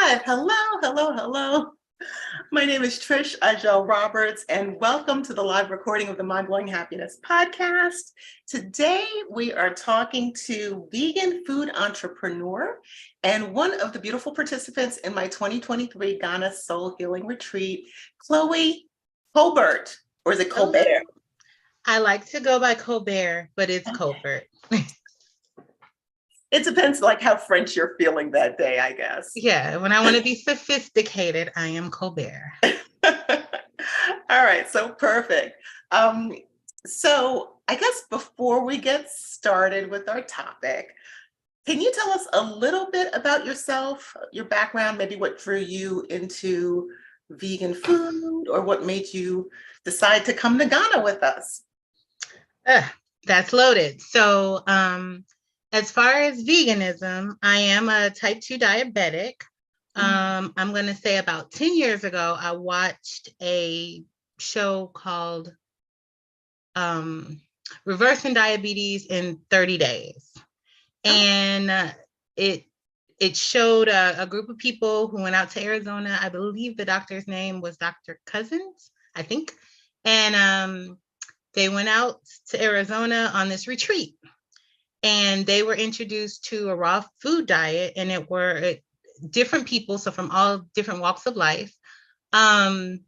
Live. Hello. My name is Trish Ajel Roberts, and welcome to the live recording of the Mind Blowing Happiness podcast. Today, we are talking to vegan food entrepreneur and one of the beautiful participants in my 2023 Ghana Soul Healing Retreat, Chloe Colbert, or is it Colbert? Hello. I like to go by Colbert, but it's Colbert. It depends like how French you're feeling that day, I guess. Yeah, when I want to be sophisticated, I am Colbert. All right, so perfect. So I guess before we get started with our topic, can you tell us a little bit about yourself, your background, maybe what drew you into vegan food or what made you decide to come to Ghana with us? That's loaded. So as far as veganism, I am a type 2 diabetic. I'm going to say about 10 years ago, I watched a show called Reversing Diabetes in 30 Days. And it showed a group of people who went out to Arizona. I believe the doctor's name was Dr. Cousins, I think. And they went out to Arizona on this retreat. And they were introduced to a raw food diet, and it were different people, so from all different walks of life. And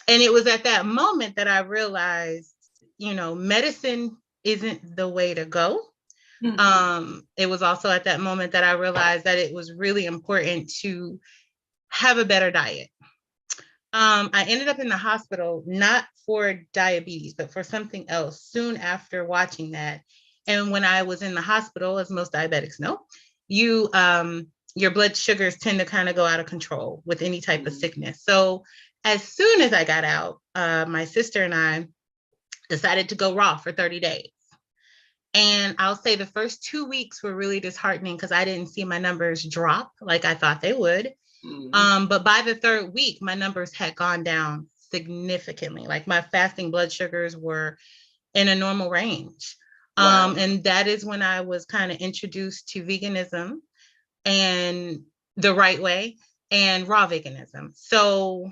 it was at that moment that I realized, medicine isn't the way to go. It was also at that moment that I realized that it was really important to have a better diet. I ended up in the hospital, not for diabetes, but for something else soon after watching that. And when I was in the hospital, as most diabetics know, your blood sugars tend to kind of go out of control with any type of sickness. So as soon as I got out, my sister and I decided to go raw for 30 days. And I'll say the first 2 weeks were really disheartening because I didn't see my numbers drop like I thought they would. But by the third week, my numbers had gone down significantly. Like my fasting blood sugars were in a normal range. Wow. And that is when I was kind of introduced to veganism and the right way and raw veganism. So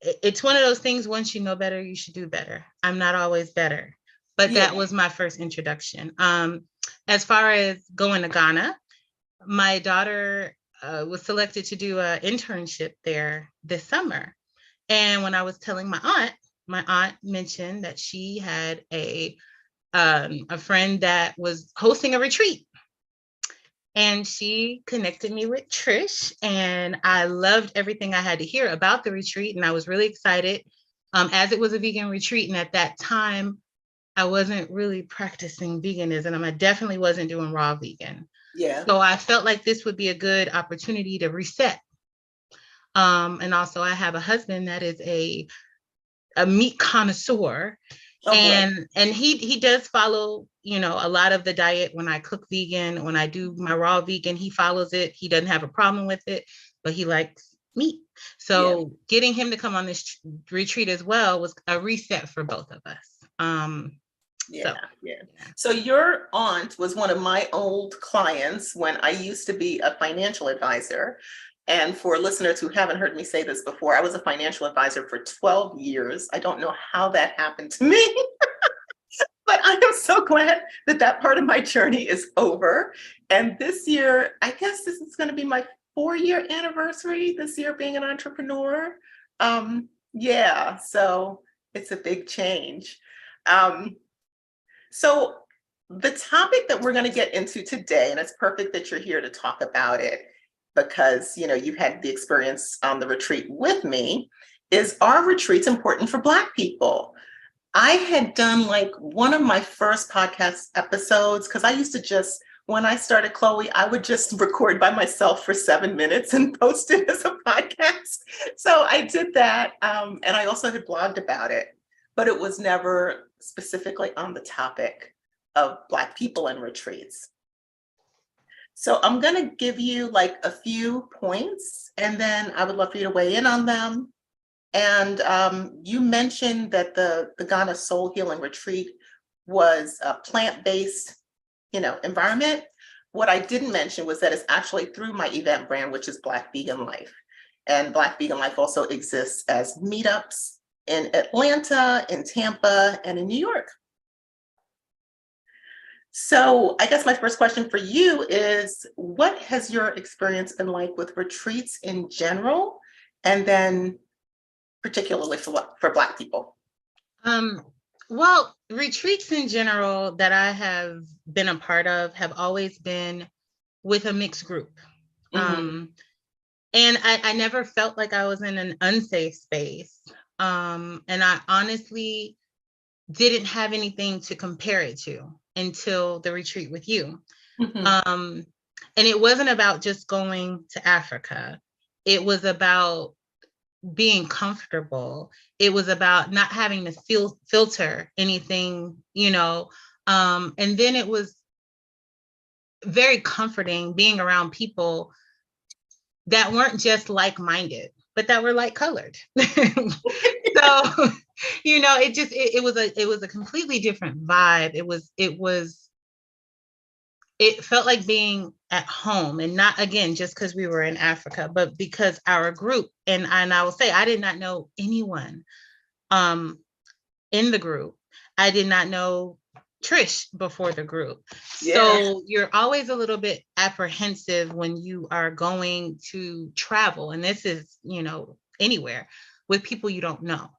it's one of those things, once you know better, you should do better. I'm not always better, but that was my first introduction. As far as going to Ghana, my daughter was selected to do an internship there this summer. And when I was telling my aunt mentioned that she had a friend that was hosting a retreat. And she connected me with Trish, and I loved everything I had to hear about the retreat. And I was really excited as it was a vegan retreat. And at that time, I wasn't really practicing veganism. I definitely wasn't doing raw vegan. Yeah. So I felt like this would be a good opportunity to reset. And also I have a husband that is a meat connoisseur. And he does follow, a lot of the diet. When I cook vegan, when I do my raw vegan, he follows it. He doesn't have a problem with it, but he likes meat. So getting him to come on this retreat as well was a reset for both of us. So your aunt was one of my old clients when I used to be a financial advisor. And for listeners who haven't heard me say this before, I was a financial advisor for 12 years. I don't know how that happened to me, but I am so glad that that part of my journey is over. And this year, I guess this is going to be my 4-year anniversary this year being an entrepreneur. So it's a big change. So the topic that we're going to get into today, and it's perfect that you're here to talk about it, because you've had the experience on the retreat with me, is, are retreats important for Black people? I had done like one of my first podcast episodes, because I used to when I started Chloe, I would just record by myself for 7 minutes and post it as a podcast. So I did that. And I also had blogged about it, but it was never specifically on the topic of Black people and retreats. So I'm going to give you like a few points, and then I would love for you to weigh in on them. And you mentioned that the Ghana Soul Healing Retreat was a plant-based, environment. what I didn't mention was that it's actually through my event brand, which is Black Vegan Life. And Black Vegan Life also exists as meetups in Atlanta, in Tampa, and in New York. So I guess my first question for you is, what has your experience been like with retreats in general, and then particularly for Black people? Well, retreats in general that I have been a part of have always been with a mixed group. Mm-hmm. And I never felt like I was in an unsafe space. And I honestly didn't have anything to compare it to until the retreat with you. Mm-hmm. And it wasn't about just going to Africa. It was about being comfortable. It was about not having to filter anything, you know. And then it was very comforting being around people that weren't just like-minded, but that were like-colored. So, you know, it was a completely different vibe. It felt like being at home, and not, again, just because we were in Africa, but because our group, and I will say, I did not know anyone in the group. I did not know Trish before the group. Yeah. So you're always a little bit apprehensive when you are going to travel. And this is, you know, anywhere with people you don't know.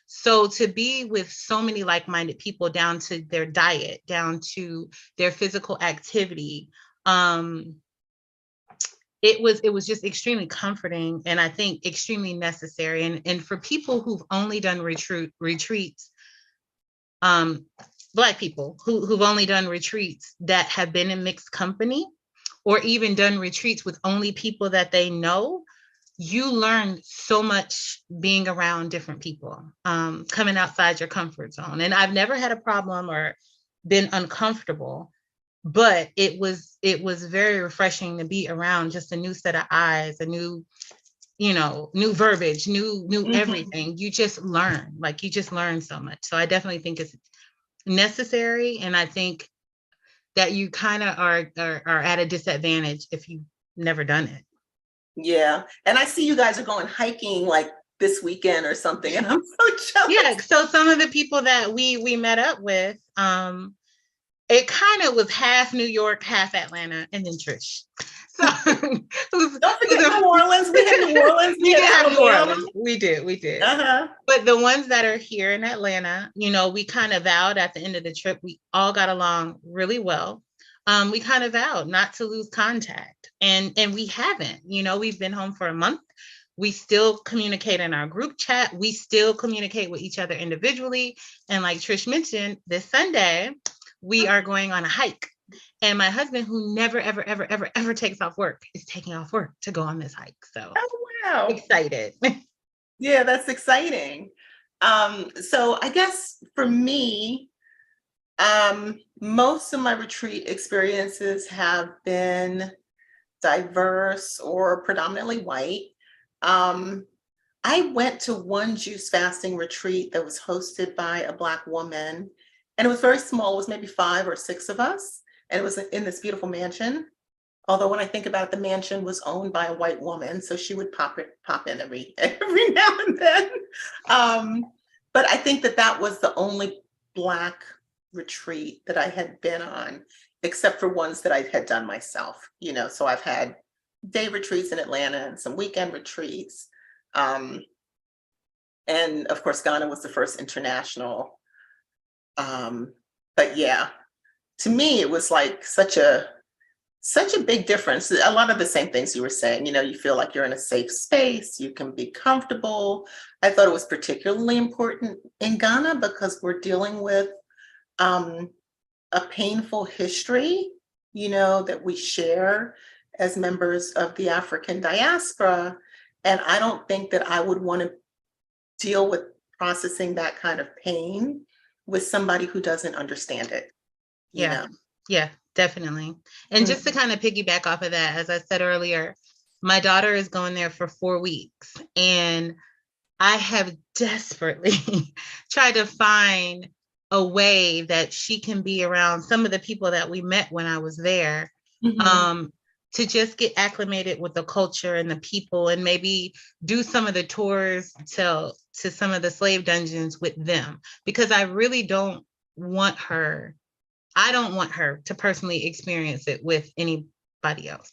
So to be with so many like-minded people, down to their diet, down to their physical activity, it was just extremely comforting, and I think extremely necessary. And for people who've only done retreats, Black people who've only done retreats that have been in mixed company, or even done retreats with only people that they know, you learn so much being around different people, coming outside your comfort zone. And I've never had a problem or been uncomfortable, but it was very refreshing to be around just a new set of eyes, a new, you know, new verbiage, new Mm-hmm. everything. You just learn so much. So I definitely think it's necessary, and I think that you kind of are at a disadvantage if you've never done it. Yeah, and I see you guys are going hiking like this weekend or something, and I'm so jealous. Yeah, so some of the people that we met up with, it kind of was half New York, half Atlanta, and then Trish. So don't forget New Orleans. We had New Orleans. We did have New Alabama. Orleans. We did. Uh-huh. But the ones that are here in Atlanta, you know, we kind of vowed at the end of the trip, we all got along really well. We kind of vowed not to lose contact, and we haven't. You know, we've been home for a month. We still communicate in our group chat. We still communicate with each other individually. And like Trish mentioned, this Sunday, we are going on a hike. And my husband, who never, ever, ever, ever, ever takes off work, is taking off work to go on this hike. So, oh, wow. Excited. Yeah, that's exciting. So I guess for me, most of my retreat experiences have been diverse or predominantly white. I went to one juice fasting retreat that was hosted by a Black woman, and it was very small. It was maybe 5 or 6 of us, and it was in this beautiful mansion. Although when I think about it, the mansion was owned by a white woman, so she would pop in every now and then. But I think that was the only Black retreat that I had been on, except for ones that I had done myself. You know, so I've had day retreats in Atlanta and some weekend retreats. And of course, Ghana was the first international. But yeah, to me, it was like such a big difference. A lot of the same things you were saying, you know, you feel like you're in a safe space, you can be comfortable. I thought it was particularly important in Ghana because we're dealing with a painful history, you know, that we share as members of the African diaspora. And I don't think that I would want to deal with processing that kind of pain with somebody who doesn't understand it. Yeah. Yeah, definitely. And just to kind of piggyback off of that, as I said earlier, my daughter is going there for 4 weeks, and I have desperately tried to find a way that she can be around some of the people that we met when I was there, um, to just get acclimated with the culture and the people, and maybe do some of the tours to some of the slave dungeons with them, because I really don't want her. I don't want her to personally experience it with anybody else.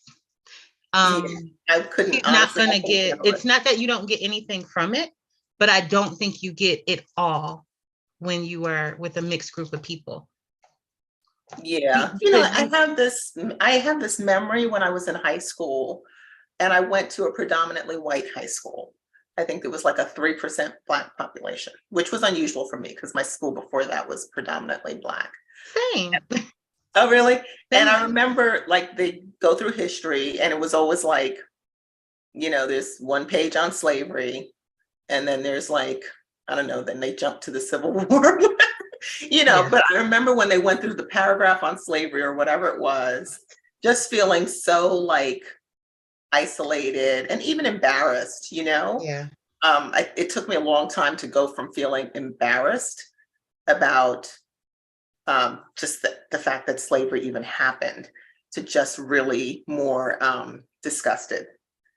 Yeah, I couldn't She's not honestly, I gonna couldn't get, handle it's it. not that you don't get anything from it, but I don't think you get it all when you are with a mixed group of people. Yeah, Because I have this memory when I was in high school, and I went to a predominantly white high school. I think it was like a 3% Black population, which was unusual for me because my school before that was predominantly Black. same, Oh, really? And I same. remember like they go through history, and it was always like, there's one page on slavery, and then there's like, I don't know, then they jump to the Civil War. Yeah, But I remember when they went through the paragraph on slavery or whatever it was, just feeling so like isolated and even embarrassed. yeah, It took me a long time to go from feeling embarrassed about just the fact that slavery even happened to just really more disgusted,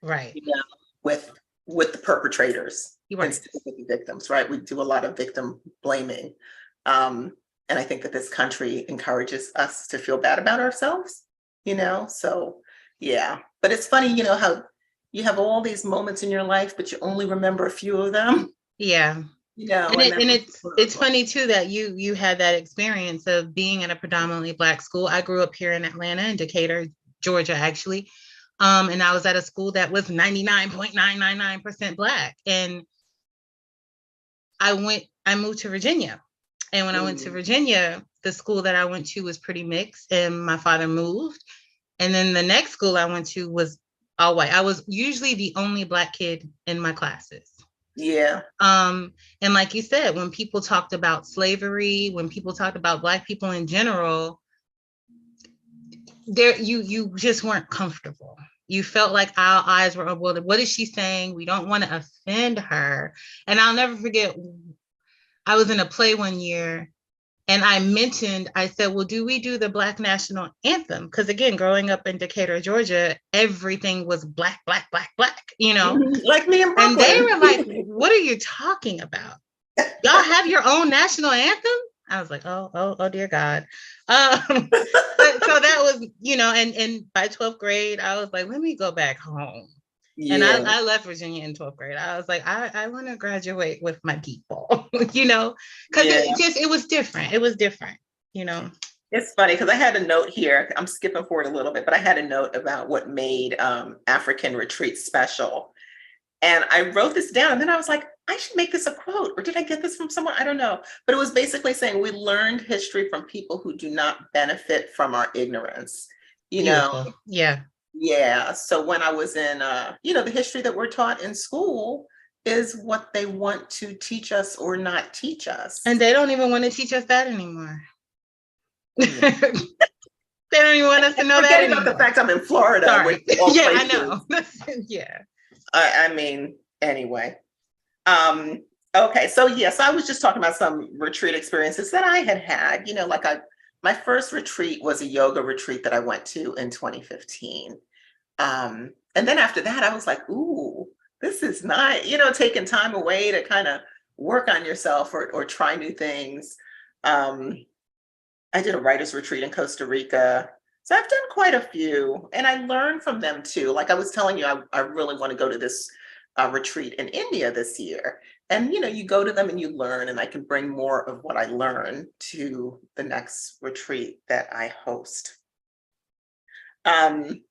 right. you know, with the perpetrators You're right. instead of the victims, right? We do a lot of victim blaming. Um, and I think that this country encourages us to feel bad about ourselves. So yeah. But it's funny, how you have all these moments in your life, but you only remember a few of them, Yeah. and that And was it's horrible. funny too that you had that experience of being in a predominantly Black school. I grew up here in Atlanta, in Decatur, Georgia, actually. And I was at a school that was 99.999% Black. And I moved to Virginia. And when I went to Mm, Virginia, the school that I went to was pretty mixed, and my father moved. And then the next school I went to was all white. I was usually the only Black kid in my classes. yeah. Um, and like you said, when people talked about slavery, when people talked about Black people in general, you just weren't comfortable. You felt like our eyes were, well, what is she saying? We don't want to offend her. And I'll never forget, I was in a play one year, and I said, well, do we do the Black national anthem? Because again, growing up in Decatur, Georgia, everything was Black, Black, Black, Black. Mhm. Like me in And they Brooklyn. were like, what are you talking about? Y'all have your own national anthem? I was like, oh, dear God. But so that was, and by 12th grade, I was like, let me go back home. And Yeah, I left Virginia in 12th grade. I was like, I want to graduate with my people, because yeah. it was different. It was different, you know. It's funny because I had a note here. I'm skipping forward a little bit, but I had a note about what made African retreat special. And I wrote this down, and then I was like, I should make this a quote. Or did I get this from someone? I don't know. But it was basically saying we learned history from people who do not benefit from our ignorance. You know, Beautiful. Yeah. yeah. So when I was in, the history that we're taught in school is what they want to teach us or not teach us. And they don't even want to teach us that anymore. Yeah. They don't even want us to know that Forgetting about the anymore. fact I'm in Florida, which Sorry. all Yeah, I places. know. Yeah. I mean, anyway. Um, okay, so yes, I was just talking about some retreat experiences that I had had. My first retreat was a yoga retreat that I went to in 2015. And then after that, I was like, ooh, this is nice, taking time away to kind of work on yourself or try new things. Um, I did a writer's retreat in Costa Rica. So I've done quite a few, and I learned from them too. Like I was telling you, I really want to go to this retreat in India this year. And you go to them and you learn, and I can bring more of what I learn to the next retreat that I host. Um,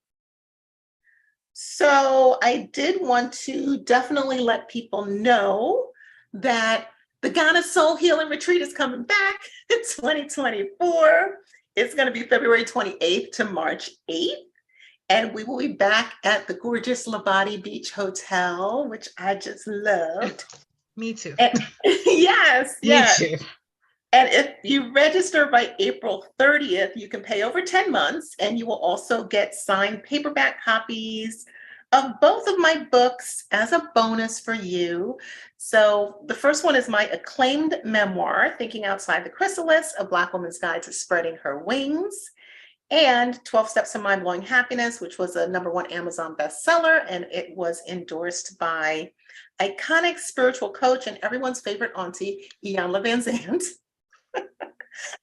so I did want to definitely let people know that the Ghana Soul Healing Retreat is coming back in 2024. It's going to be February 28th to March 8th. And we will be back at the gorgeous Labadi Beach Hotel, which I just loved. Me too. And, yes, Me yes. too. And if you register by April 30th, you can pay over 10 months, and you will also get signed paperback copies of both of my books as a bonus for you. So the first one is my acclaimed memoir, Thinking Outside the Chrysalis, A Black Woman's Guide to Spreading Her Wings. and 12 Steps to Mind-Blowing Happiness, which was a #1 Amazon bestseller, and it was endorsed by iconic spiritual coach and everyone's favorite auntie, Iyanla Van Zandt.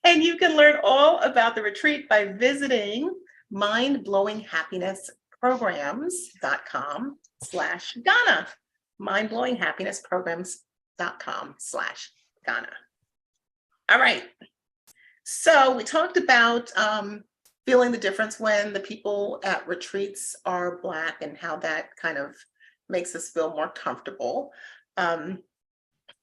And you can learn all about the retreat by visiting mindblowinghappinessprograms.com/Ghana. mindblowinghappinessprograms.com/Ghana. All right. So we talked about feeling the difference when the people at retreats are Black and how that kind of makes us feel more comfortable.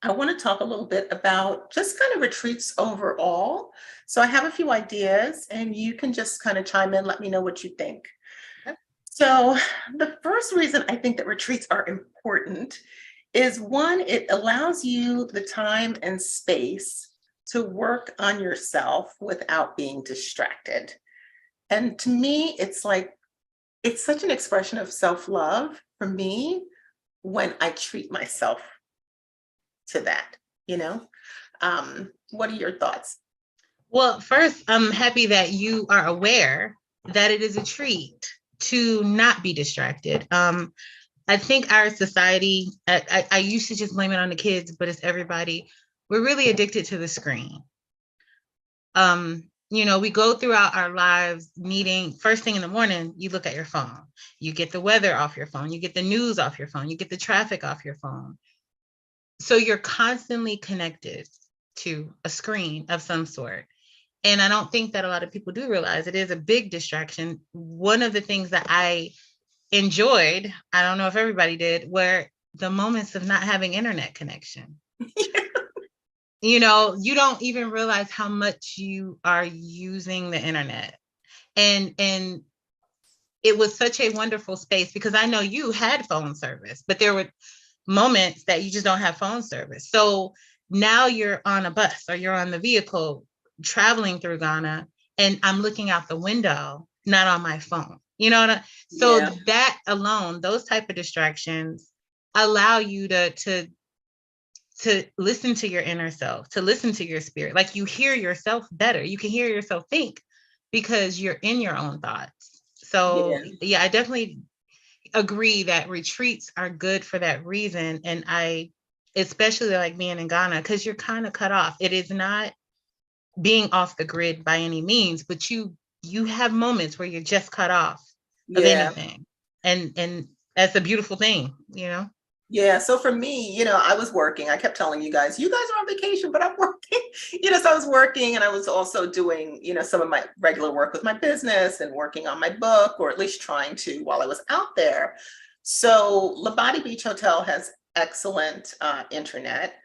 I want to talk a little bit about just kind of retreats overall. So I have a few ideas and you can just kind of chime in, let me know what you think. So the first reason I think that retreats are important is, one, it allows you the time and space to work on yourself without being distracted. And to me, it's like, it's such an expression of self-love for me when I treat myself to that, you know? What are your thoughts? Well, first, I'm happy that you are aware that it is a treat to not be distracted. I think our society, I used to just blame it on the kids, but it's everybody. We're really addicted to the screen. We go throughout our lives needing, first thing in the morning, you look at your phone, you get the weather off your phone, you get the news off your phone, you get the traffic off your phone. So you're constantly connected to a screen of some sort. And I don't think that a lot of people do realize it is a big distraction. One of the things that I enjoyed, I don't know if everybody did, were the moments of not having internet connection. You don't even realize how much you are using the internet. And it was such a wonderful space, because I know you had phone service, but there were moments that you just don't have phone service. So now you're on a bus or you're on the vehicle traveling through Ghana, and I'm looking out the window, not on my phone. So Yeah. that alone, those type of distractions allow you to listen to your inner self, to listen to your spirit. Like, you hear yourself better. You can hear yourself think because you're in your own thoughts. So yeah, I definitely agree that retreats are good for that reason. And I especially like being in Ghana, because you're kind of cut off. It is not being off the grid by any means, but you have moments where you're just cut off of anything. And that's a beautiful thing, Yeah, so for me, I was working. I kept telling you guys are on vacation, but I'm working. So I was working, and I was also doing, some of my regular work with my business and working on my book, or at least trying to, while I was out there. So Labadi Beach Hotel has excellent internet.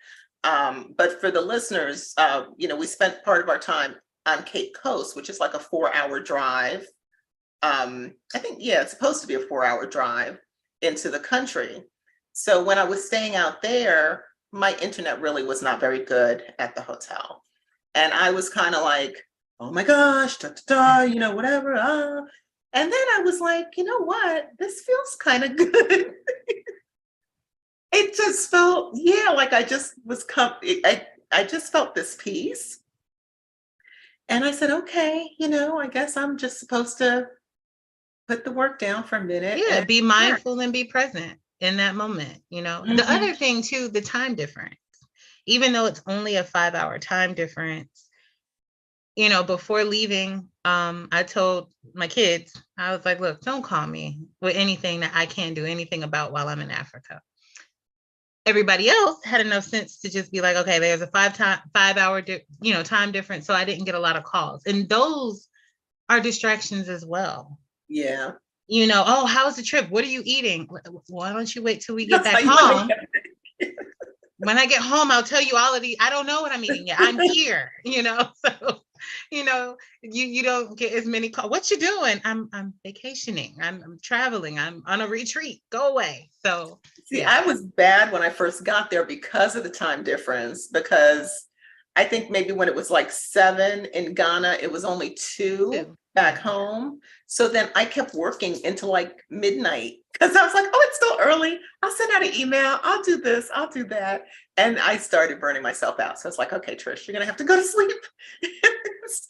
But for the listeners, we spent part of our time on Cape Coast, which is like a 4-hour drive. I think, it's supposed to be a 4-hour drive into the country. So when I was staying out there, my internet really was not very good at the hotel. And I was kind of like, oh my gosh, whatever. And then I was like, you know what? This feels kind of good. It just felt, like I just was, I just felt this peace. And I said, okay, I guess I'm just supposed to put the work down for a minute. Yeah, and be mindful and be present in that moment. Mm-hmm. The other thing too, the time difference, even though it's only a 5-hour time difference, before leaving, I told my kids, I was like, look, don't call me with anything that I can't do anything about while I'm in Africa. Everybody else had enough sense to just be like, okay, there's a 5-hour time difference, so I didn't get a lot of calls. And those are distractions as well. Yeah. Oh, how's the trip? What are you eating? Why don't you wait till we get back home? When I get home, I'll tell you all of these. I don't know what I'm eating yet. I'm here, so, you don't get as many calls. What you doing? I'm vacationing. I'm traveling. I'm on a retreat. Go away. So see, I was bad when I first got there because of the time difference, because I think maybe when it was like 7 in Ghana, it was only 2 back home. So then I kept working into like midnight, because I was like, oh, it's still early. I'll send out an email. I'll do this. I'll do that. And I started burning myself out. So I was like, okay, Trish, you're going to have to go to sleep.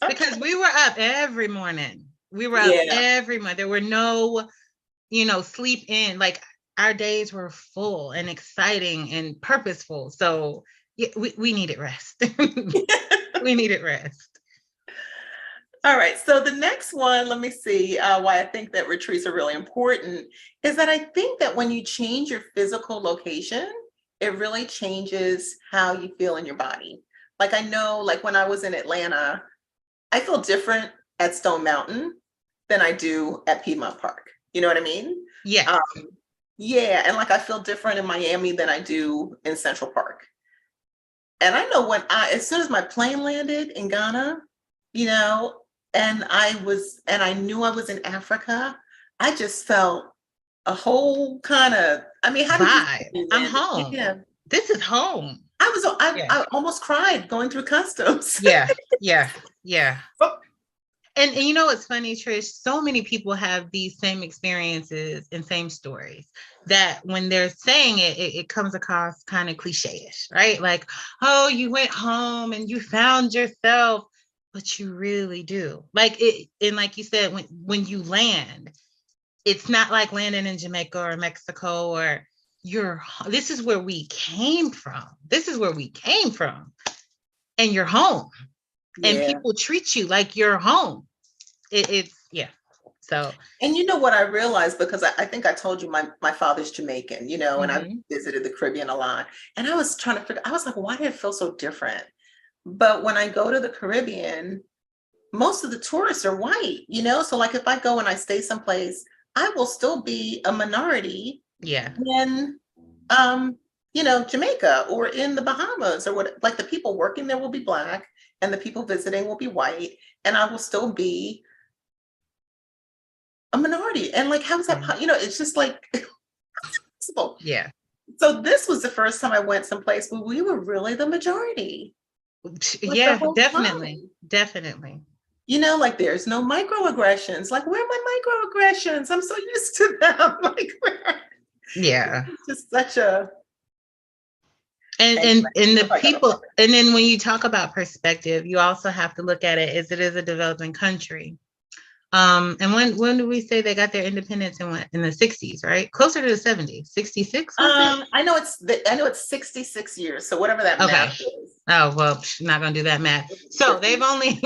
Because we were up every morning. We were out Yeah. every month. There were no, sleep in. Like our days were full and exciting and purposeful. So yeah, we needed rest. We needed rest. All right. So the next one, let me see why I think that retreats are really important is that I think that when you change your physical location, it really changes how you feel in your body. Like I know, like when I was in Atlanta, I feel different at Stone Mountain than I do at Piedmont Park. You know what I mean? Yes. Um, yeah. And like I feel different in Miami than I do in Central Park. And I know as soon as my plane landed in Ghana, you know, and I knew I was in Africa, I just felt a whole kind of, I mean, how did you feel Vibe. when you I'm landed? home. Yeah. This is home. Yeah. I almost cried going through customs. Yeah. Yeah. Yeah. And you know what's funny, Trish? So many people have these same experiences and same stories that when they're saying it comes across kind of cliche-ish, right? Like, oh, you went home and you found yourself, but you really do. Like it, and like you said, when you land, it's not like landing in Jamaica or Mexico or this is where we came from. This is where we came from. And you're home. And Yeah. people treat you like you're home. It's yeah. So And you know what I realized, because I think I told you my father's Jamaican, you know, and I mhm. visited the Caribbean a lot. And I was trying to figure, I was like, why did it feel so different? But when I go to the Caribbean, most of the tourists are white, you know? So like if I go and I stay someplace, I will still be a minority Yeah. in um, you know, Jamaica or in the Bahamas or what, like the people working there will be black and the people visiting will be white, and I will still be a minority. And like, how is that, Yeah. you know, it's just like possible. Yeah. So this was the first time I went someplace where we were really the majority, like the Yeah, whole definitely. time. Definitely. You know, like there's no microaggressions. Like, where are my microaggressions? I'm so used to them. Like, where? Yeah. It's just such a. And Anyway, and if the I got people, and then when you talk about perspective, you also have to look at it as it is a developing country. And when do we say they got their independence in what, in the 60s, right? Closer to the 70s. 66 was it? I know it's 66 years. So whatever that Okay. math is. Oh, well, not gonna do that math. So they've only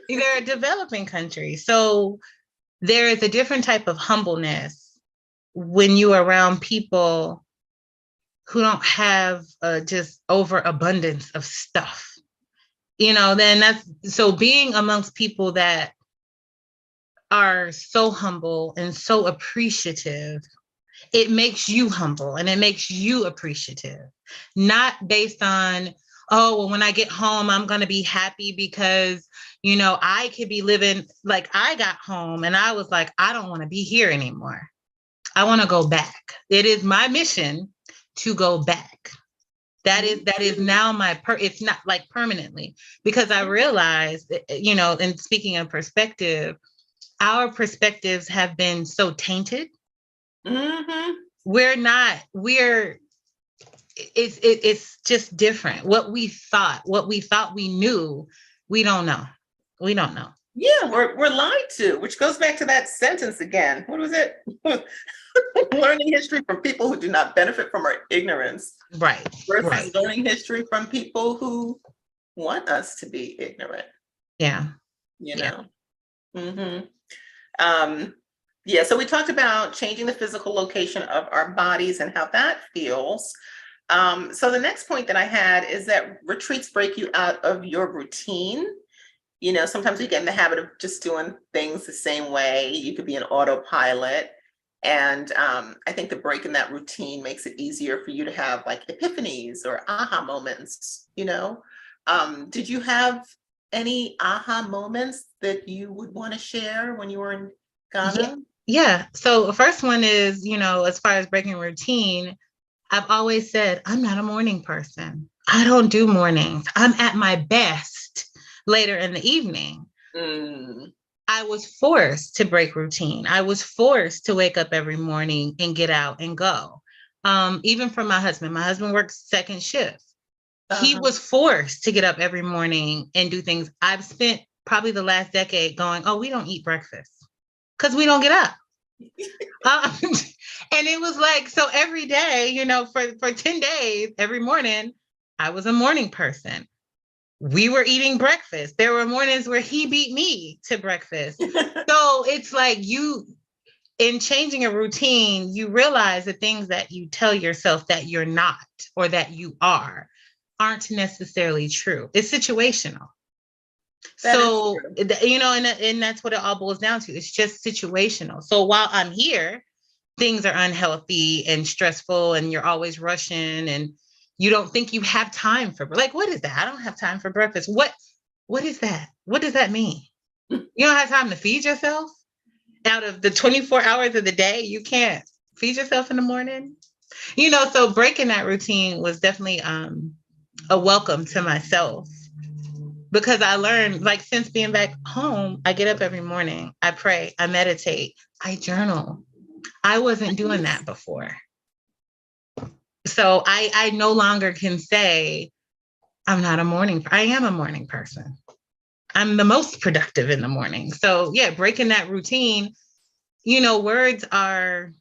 they're a developing country. So there is a different type of humbleness when you are around people who don't have just overabundance of stuff. Then that's so being amongst people that are so humble and so appreciative, it makes you humble and it makes you appreciative, not based on, oh, well, when I get home, I'm going to be happy because, I could be living like I got home and I was like, I don't want to be here anymore. I want to go back. It is my mission to go back. That is now it's not like permanently, because I realized, and speaking of perspective, our perspectives have been so tainted. Mm-hmm. It's just different. What we thought we knew, we don't know. We don't know. Yeah, we're lied to, which goes back to that sentence again. What was it? Learning history from people who do not benefit from our ignorance Right. versus Right. learning history from people who want us to be ignorant, Yeah. you Yeah. know? Mm-hmm. Yeah, so we talked about changing the physical location of our bodies and how that feels. So the next point that I had is that retreats break you out of your routine. You know, sometimes we get in the habit of just doing things the same way. You could be an autopilot. And I think the break in that routine makes it easier for you to have like epiphanies or aha moments, you know? Did you have any aha moments that you would want to share when you were in Yeah. Ghana? Yeah. So the first one is, as far as breaking routine, I've always said, I'm not a morning person. I don't do mornings. I'm at my best later in the evening. Mm. I was forced to break routine. I was forced to wake up every morning and get out and go. Even for my husband works second shift. He Uh-huh. was forced to get up every morning and do things. I've spent probably the last decade going, oh, we don't eat breakfast. because we don't get up. Um, and it was like, so every day, for 10 days, every morning, I was a morning person. We were eating breakfast. There were mornings where he beat me to breakfast. So it's like in changing a routine, you realize the things that you tell yourself that you're not or that you aren't necessarily true. It's situational. So, and that's what it all boils down to. It's just situational. So while I'm here, things are unhealthy and stressful, and you're always rushing, and you don't think you have time for, like, what is that? I don't have time for breakfast. What is that? What does that mean? You don't have time to feed yourself? Out of the 24 hours of the day, you can't feed yourself in the morning? So breaking that routine was definitely a welcome to myself, because I learned, like, since being back home, I get up every morning, I pray, I meditate, I journal. I wasn't doing that before. So I no longer can say I'm not a morning. I am a morning person. I'm the most productive in the morning. So yeah, breaking that routine, words are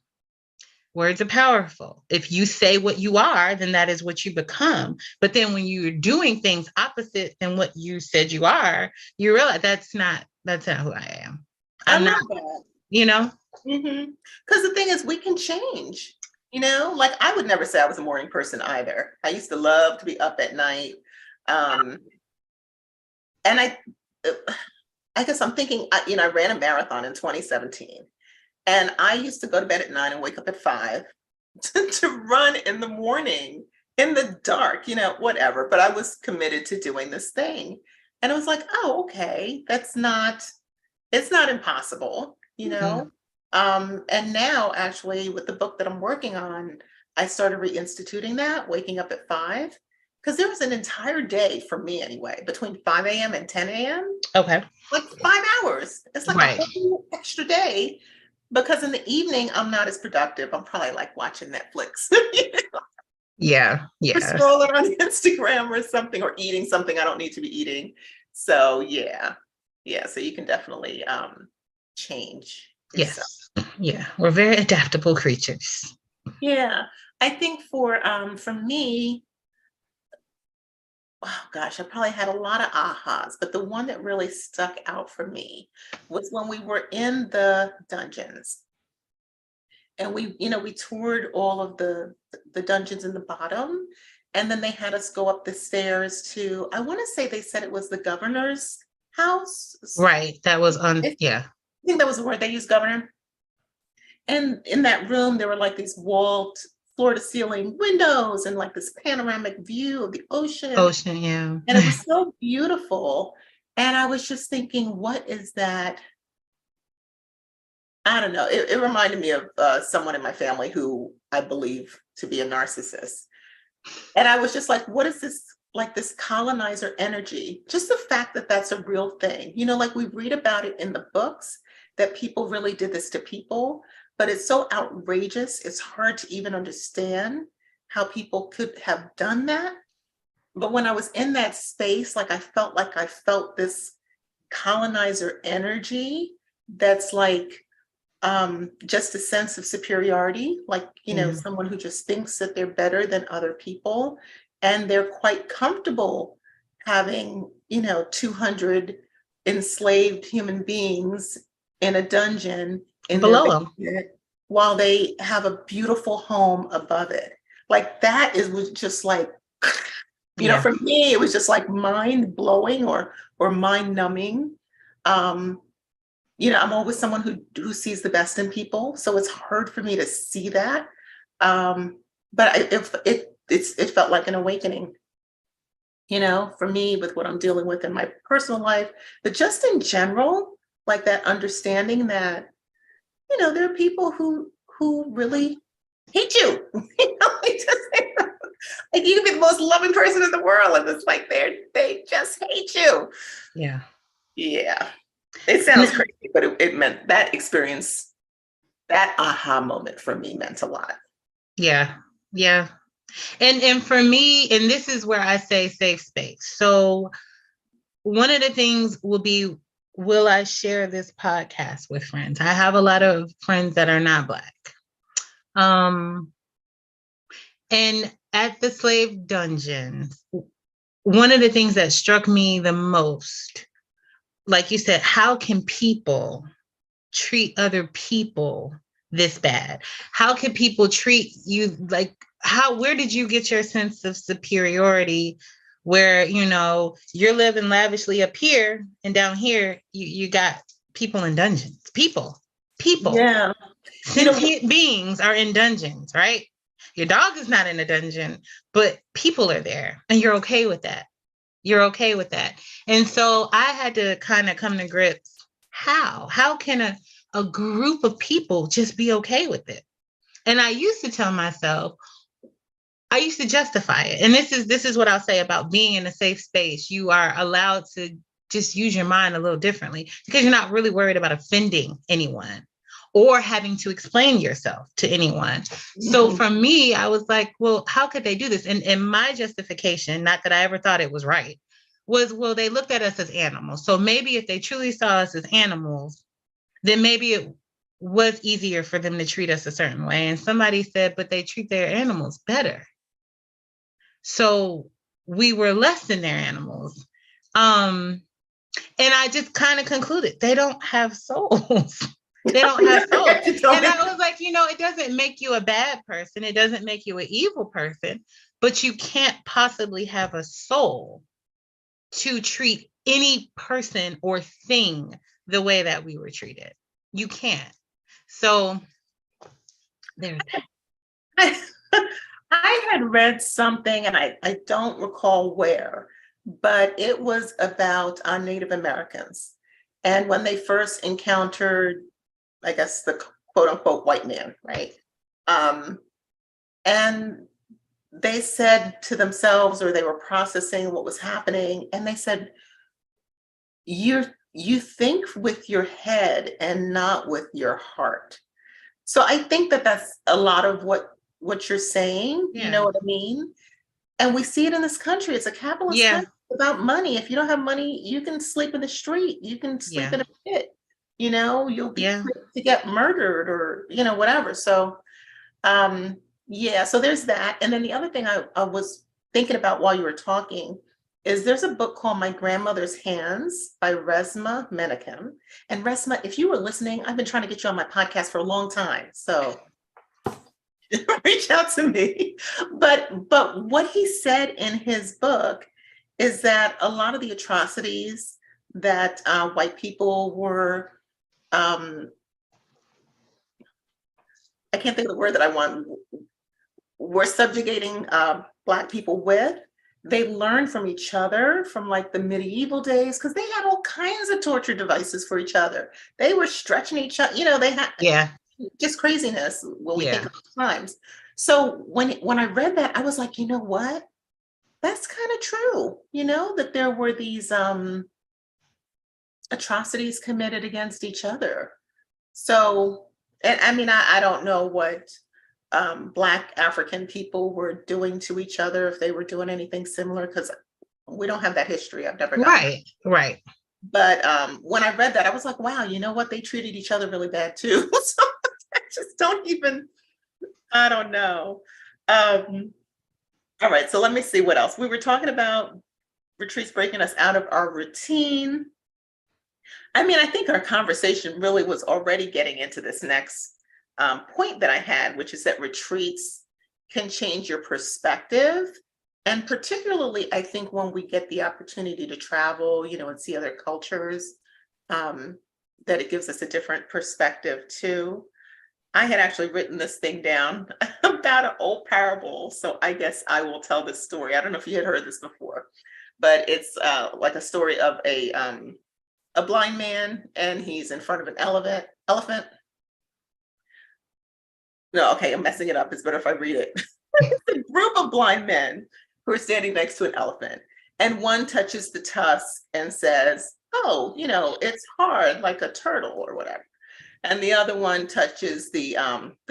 powerful. If you say what you are, then that is what you become. But then when you're doing things opposite than what you said you are, you realize that's not who I am. I'm not that. Because the thing is, we can change. Like, I would never say I was a morning person either. I used to love to be up at night. And I guess I'm thinking, I ran a marathon in 2017. And I used to go to bed at 9 and wake up at 5 to run in the morning, in the dark, whatever. But I was committed to doing this thing. And it was like, oh, okay, it's not impossible, Mm-hmm. And now, actually, with the book that I'm working on, I started reinstituting that, waking up at 5, because there was an entire day for me anyway, between 5 a.m. and 10 a.m. Okay. Like 5 hours. It's like a whole extra day, because in the evening, I'm not as productive. I'm probably like watching Netflix. Yeah. Or scrolling on Instagram or something, or eating something I don't need to be eating. So yeah. So you can definitely change yourself. Yes. Yeah. We're very adaptable creatures. Yeah. I think for me, oh gosh, I probably had a lot of ahas, but the one that really stuck out for me was when we were in the dungeons. And we toured all of the dungeons in the bottom, and then they had us go up the stairs to, I want to say they said it was the governor's house. Right. That was yeah. I think that was the word they used, governor. And in that room, there were like these walled floor to ceiling windows and like this panoramic view of the ocean. Yeah. And it was so beautiful. And I was just thinking, what is that? I don't know. It reminded me of someone in my family who I believe to be a narcissist. And I was just like, what is this, like this colonizer energy? Just the fact that that's a real thing. Like we read about it in the books that people really did this to people, but it's so outrageous. It's hard to even understand how people could have done that. But when I was in that space, like I felt this colonizer energy that's like, just a sense of superiority, like, someone who just thinks that they're better than other people, and they're quite comfortable having, 200 enslaved human beings in a dungeon in below their basement, while they have a beautiful home above it. Like that was just like, for me, it was just like mind blowing or mind numbing. I'm always someone who sees the best in people, so it's hard for me to see that. But it felt like an awakening, for me, with what I'm dealing with in my personal life, but just in general, like that understanding that, there are people who really hate you. Like you can be the most loving person in the world, and it's like they just hate you. Yeah. It sounds crazy, but it meant that experience, that aha moment for me meant a lot. Yeah. And for me, and this is where I say safe space. So one of the things will be will I share this podcast with friends? I have a lot of friends that are not Black. And at the slave dungeons, one of the things that struck me the most, like you said, how can people treat other people this bad? How can people treat you like where did you get your sense of superiority where, you're living lavishly up here and down here, you got people in dungeons, people, Yeah. sentient beings are in dungeons, right? Your dog is not in a dungeon, but people are there and you're okay with that. You're okay with that. And so I had to kind of come to grips. How can a group of people just be okay with it? And I used to tell myself, I used to justify it. And this is what I'll say about being in a safe space. You are allowed to just use your mind a little differently because you're not really worried about offending anyone or having to explain yourself to anyone. So for me, I was like, well, how could they do this? And my justification, not that I ever thought it was right, was, well, they looked at us as animals. So maybe if they truly saw us as animals, then maybe it was easier for them to treat us a certain way. And somebody said, but they treat their animals better. So we were less than their animals. And I just kind of concluded they don't have souls. They don't have souls. And I was like, it doesn't make you a bad person. It doesn't make you an evil person, but you can't possibly have a soul to treat any person or thing the way that we were treated. You can't. So there's that. I had read something, and I don't recall where, but it was about Native Americans. And when they first encountered, I guess, the quote unquote white man, right? And they said to themselves, or they were processing what was happening, and they said, you think with your head and not with your heart. So I think that that's a lot of what you're saying. Yeah. You know what I mean? And we see it in this country. It's a capitalist country about money. If you don't have money, you can sleep in the street. You can sleep in a pit. You'll be quick to get murdered or, whatever. So, so there's that. And then the other thing I was thinking about while you were talking is there's a book called My Grandmother's Hands by Resmaa Menakem. And Resmaa, if you were listening, I've been trying to get you on my podcast for a long time. So reach out to me. But what he said in his book is that a lot of the atrocities that white people were, I can't think of the word that I want, were subjugating Black people with, they learned from each other from like the medieval days, because they had all kinds of torture devices for each other. They were stretching each other, they had just craziness when we think of times. So when I read that, I was like, you know what? That's kind of true, that there were these atrocities committed against each other. So, and I mean, I don't know what Black African people were doing to each other, if they were doing anything similar, because we don't have that history. I've never gotten right. But when I read that, I was like, wow, you know what? They treated each other really bad too. So I just I don't know. All right, so let me see what else. We were talking about retreats breaking us out of our routine. I mean, I think our conversation really was already getting into this next point that I had, which is that retreats can change your perspective. And particularly, I think when we get the opportunity to travel, and see other cultures, that it gives us a different perspective too. I had actually written this thing down about an old parable. So I guess I will tell this story. I don't know if you had heard this before, but it's like a story of a blind man, and he's in front of an elephant. No, okay, I'm messing it up. It's better if I read it. It's a group of blind men who are standing next to an elephant, and one touches the tusk and says, oh, it's hard like a turtle or whatever. And the other one touches the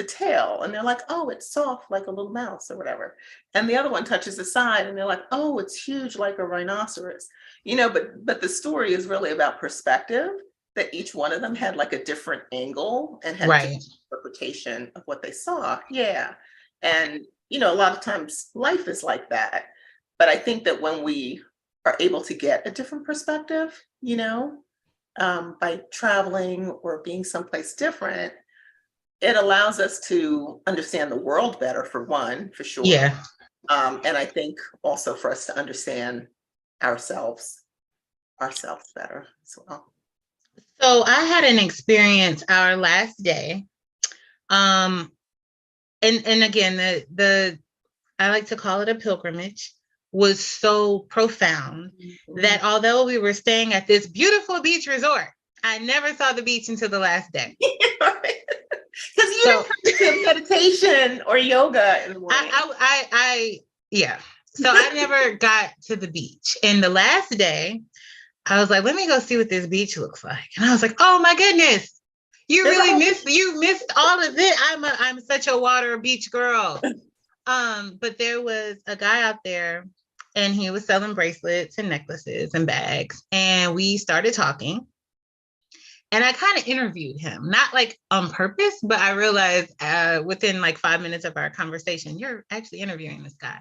tail, and they're like, oh, it's soft like a little mouse or whatever. And the other one touches the side, and they're like, oh, it's huge like a rhinoceros. But the story is really about perspective, that each one of them had like a different angle and had a Right. different interpretation of what they saw. Yeah. And a lot of times life is like that. But I think that when we are able to get a different perspective, by traveling or being someplace different, it allows us to understand the world better, for one, for sure. Yeah. And I think also for us to understand ourselves better as well. So I had an experience our last day. And again, the I like to call it a pilgrimage, was so profound that although we were staying at this beautiful beach resort, I never saw the beach until the last day. Because you didn't practice meditation or yoga in the morning. Yeah. So I never got to the beach. And the last day, I was like, let me go see what this beach looks like. And I was like, oh my goodness, you missed all of it. I'm such a water beach girl. But there was a guy out there, and he was selling bracelets and necklaces and bags. And we started talking. And I kind of interviewed him, not like on purpose, but I realized within like 5 minutes of our conversation, you're actually interviewing this guy.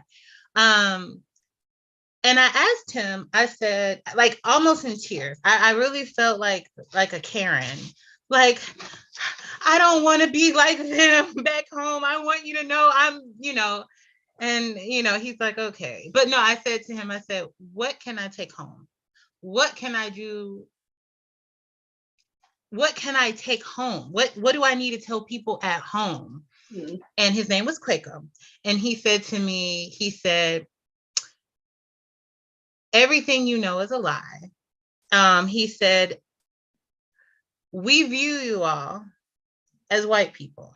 And I asked him, I said, like almost in tears, I really felt like a Karen. Like, I don't want to be like them back home. I want you to know and he's like, okay. But no, I said to him, I said, what can I take home? What can I do? What can I take home? What do I need to tell people at home? Mm-hmm. And his name was Quaker. And he said to me, everything you know is a lie. He said, we view you all as white people.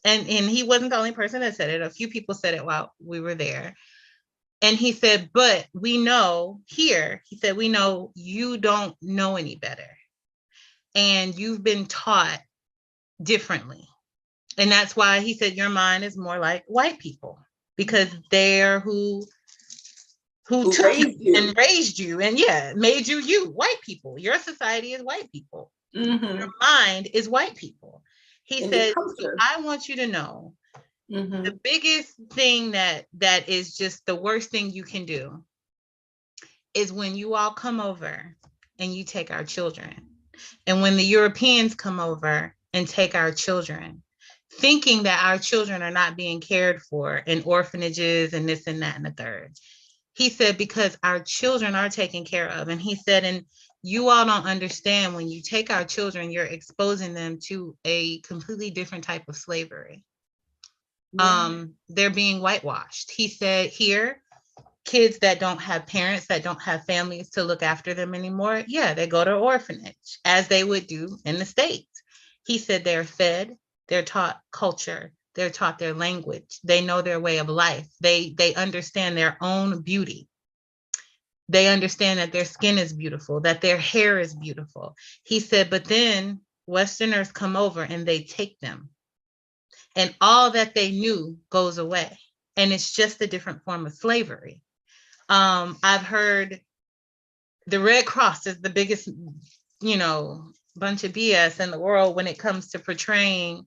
And he wasn't the only person that said it. A few people said it while we were there. And he said, but we know here, he said, we know you don't know any better. And you've been taught differently. And that's why he said your mind is more like white people, because they're who took raised you and raised you and made you white people. Your society is white people. Mm-hmm. Your mind is white people. He said, so I want you to know, mm-hmm, the biggest thing that is just the worst thing you can do is when you all come over and you take our children. And when the Europeans come over and take our children, thinking that our children are not being cared for in orphanages and this and that and the third. He said, because our children are taken care of. And he said, and you all don't understand, when you take our children, you're exposing them to a completely different type of slavery. Yeah. They're being whitewashed. He said, here, kids that don't have parents, that don't have families to look after them anymore, they go to orphanage, as they would do in the States. He said they're fed, they're taught culture, they're taught their language, they know their way of life, they understand their own beauty. They understand that their skin is beautiful, that their hair is beautiful. He said, but then Westerners come over and they take them. And all that they knew goes away. And it's just a different form of slavery. I've heard the Red Cross is the biggest, bunch of BS in the world when it comes to portraying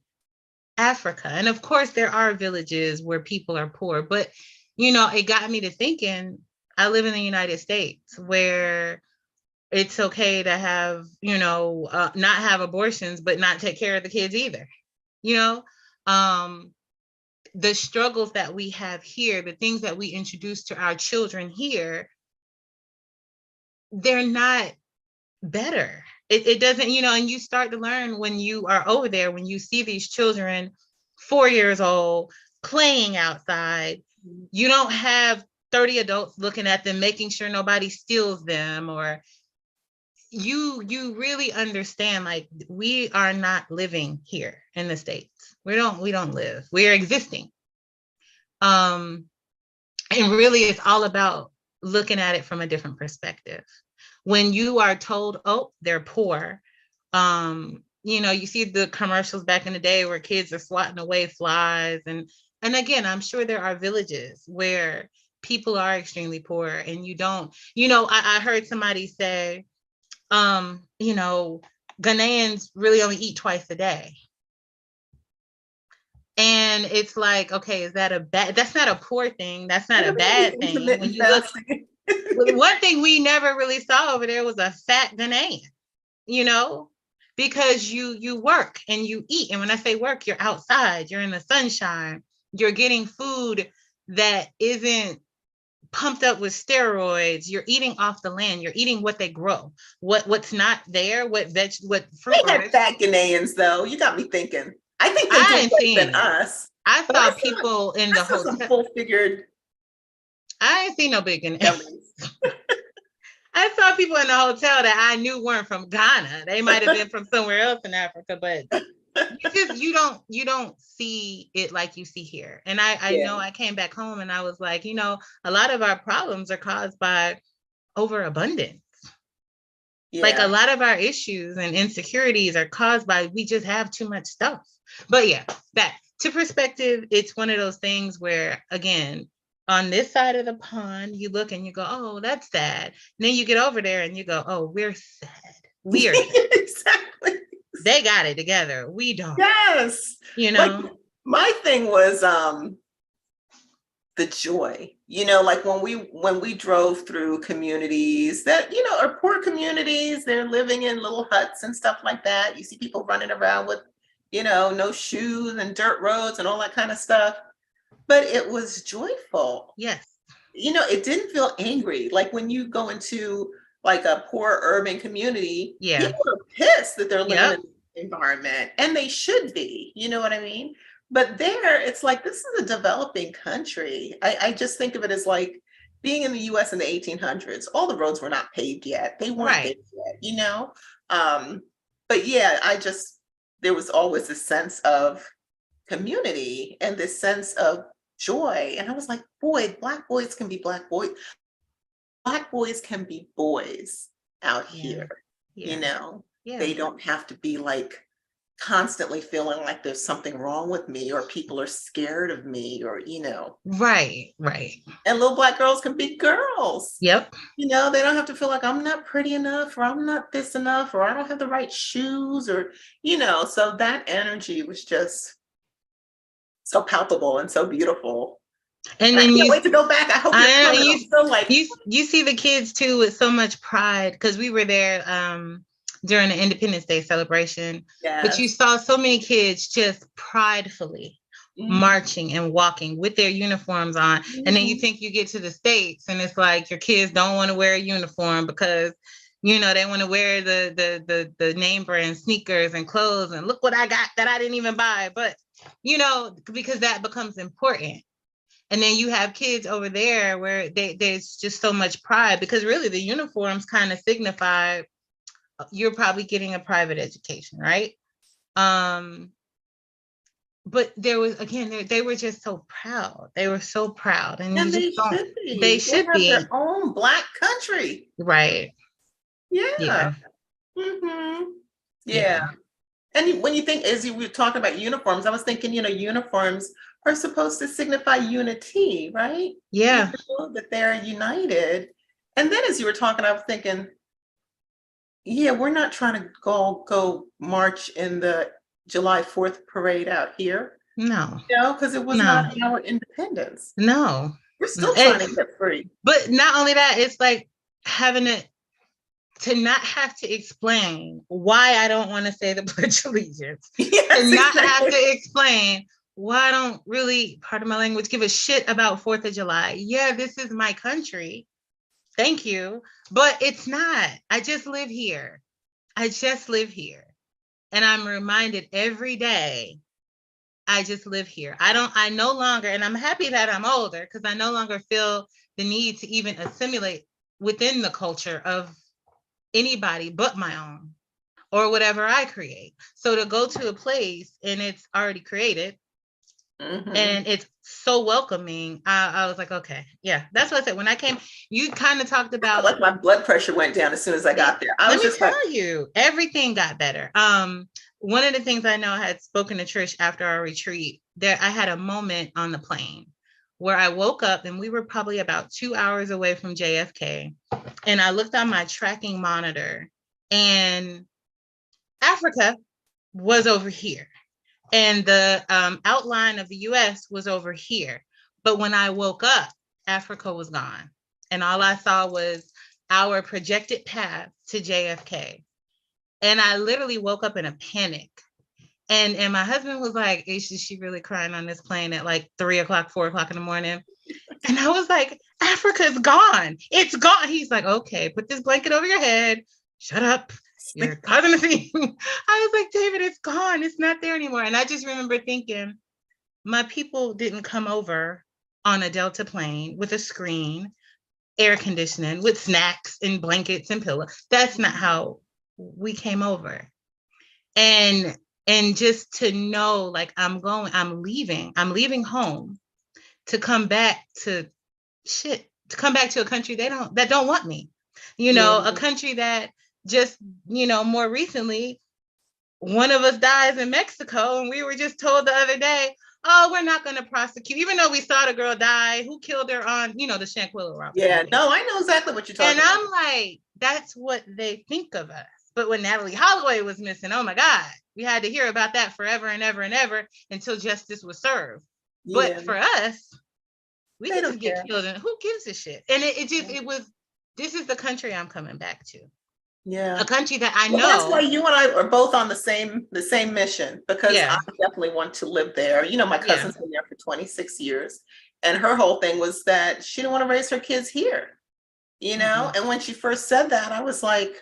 Africa. And of course, there are villages where people are poor, but, it got me to thinking, I live in the United States where it's okay to have, not have abortions, but not take care of the kids either. The struggles that we have here, the things that we introduce to our children here, they're not better. It doesn't, and you start to learn when you are over there, when you see these children 4 years old playing outside, you don't have 30 adults looking at them, making sure nobody steals them, or you really understand, like, we are not living here in the States. We don't live, we are existing. And really it's all about looking at it from a different perspective. When you are told, oh, they're poor, you see the commercials back in the day where kids are swatting away flies. And again, I'm sure there are villages where people are extremely poor and you don't, I heard somebody say, Ghanaians really only eat twice a day. And it's like, okay, is that that's not a poor thing. That's not a bad thing. When you look, one thing we never really saw over there was a fat Ghanaian, because you work and you eat. And when I say work, you're outside, you're in the sunshine, you're getting food that isn't pumped up with steroids. You're eating off the land. You're eating what they grow. What's not there, what fruit. They had fat Ghanaians though. You got me thinking. I think they do better than us. I saw people in the hotel. Some full-figured. I ain't seen no big Ghanaians. I saw people in the hotel that I knew weren't from Ghana. They might have been from somewhere else in Africa, but you don't see it like you see here. And I know I came back home and I was like, a lot of our problems are caused by overabundance. Yeah. Like a lot of our issues and insecurities are caused by we just have too much stuff. But yeah, back to perspective, it's one of those things where, again, on this side of the pond, you look and you go, oh, that's sad. And then you get over there and you go, oh, we're sad. We are sad. Exactly. They got it together. We don't. Yes. Like, my thing was the joy, like when we drove through communities that, are poor communities, they're living in little huts and stuff like that. You see people running around with, no shoes and dirt roads and all that kind of stuff. But it was joyful. Yes. It didn't feel angry. Like when you go into like a poor urban community, people are pissed that they're living in an environment, and they should be, you know what I mean? But there, it's like, this is a developing country. I just think of it as like being in the US in the 1800s. All the roads were not paved yet. They weren't there yet, But yeah, there was always a sense of community and this sense of joy. And I was like, boy, Black boys can be Black boys. Black boys can be boys out here, They don't have to be like constantly feeling like there's something wrong with me or people are scared of me or, Right. And little Black girls can be girls. Yep. They don't have to feel like I'm not pretty enough or I'm not this enough or I don't have the right shoes or, so that energy was just so palpable and so beautiful. And then I can't wait to go back. I hope you still like you see the kids too with so much pride, because we were there during the Independence Day celebration. Yes. But you saw so many kids just pridefully marching and walking with their uniforms on. And then you think you get to the States and it's like your kids don't want to wear a uniform because they want to wear the name brand sneakers and clothes and look what I got that I didn't even buy. But because that becomes important. And then you have kids over there where there's just so much pride, because really the uniforms kind of signify you're probably getting a private education, right? But there was, again, they were just so proud. They were so proud. And they should be. Their own Black country. Right. Yeah. Mm-hmm. Yeah. And when you think, as you were talking about uniforms, I was thinking, uniforms are supposed to signify unity, right? Yeah. That they're united. And then as you were talking, I was thinking, we're not trying to go march in the July 4th parade out here. No. Because it was not our independence. No. We're still trying to get free. But not only that, it's like having to not have to explain why I don't want to say the Pledge of Allegiance. Yes, and not have to explain why I don't really, pardon my language, give a shit about 4th of July. Yeah, this is my country. Thank you. But it's not. I just live here. And I'm reminded every day, I just live here. I no longer, and I'm happy that I'm older because I no longer feel the need to even assimilate within the culture of anybody but my own or whatever I create. So to go to a place and it's already created, and it's so welcoming. I was like, okay, yeah, that's what I said. When I came, you kind of talked about my blood pressure went down as soon as I got there. Let me tell you, everything got better. one of the things I know, I had spoken to Trish after our retreat, there I had a moment on the plane where I woke up and we were probably about 2 hours away from JFK. And I looked on my tracking monitor and Africa was over here. And the outline of the US was over here. But when I woke up, Africa was gone. And all I saw was our projected path to JFK. And I literally woke up in a panic. And my husband was like, is she really crying on this plane at like 3 o'clock, 4 o'clock in the morning? And I was like, Africa's gone. It's gone. He's like, okay, put this blanket over your head. Shut up. You're causing a scene. I was like, David, it's gone. It's not there anymore. And I just remember thinking, my people didn't come over on a Delta plane with a screen, air conditioning, with snacks and blankets and pillows. That's not how we came over. And just to know, like, I'm leaving home to come back to a country that don't want me, a country that just, more recently, one of us dies in Mexico, and we were just told the other day, oh, we're not going to prosecute, even though we saw the girl die. Who killed her on, the Shanquilla Robinson? Yeah, no, I know exactly what you're talking about. And I'm like, that's what they think of us. But when Natalie Holloway was missing, oh my God, we had to hear about that forever and ever and ever until justice was served. Yeah. But for us, we can just get killed, and who gives a shit? And it was, this is the country I'm coming back to. Yeah. A country that I know. That's why you and I are both on the same mission, because I definitely want to live there. My cousin's been there for 26 years, and her whole thing was that she didn't want to raise her kids here, and when she first said that, I was like,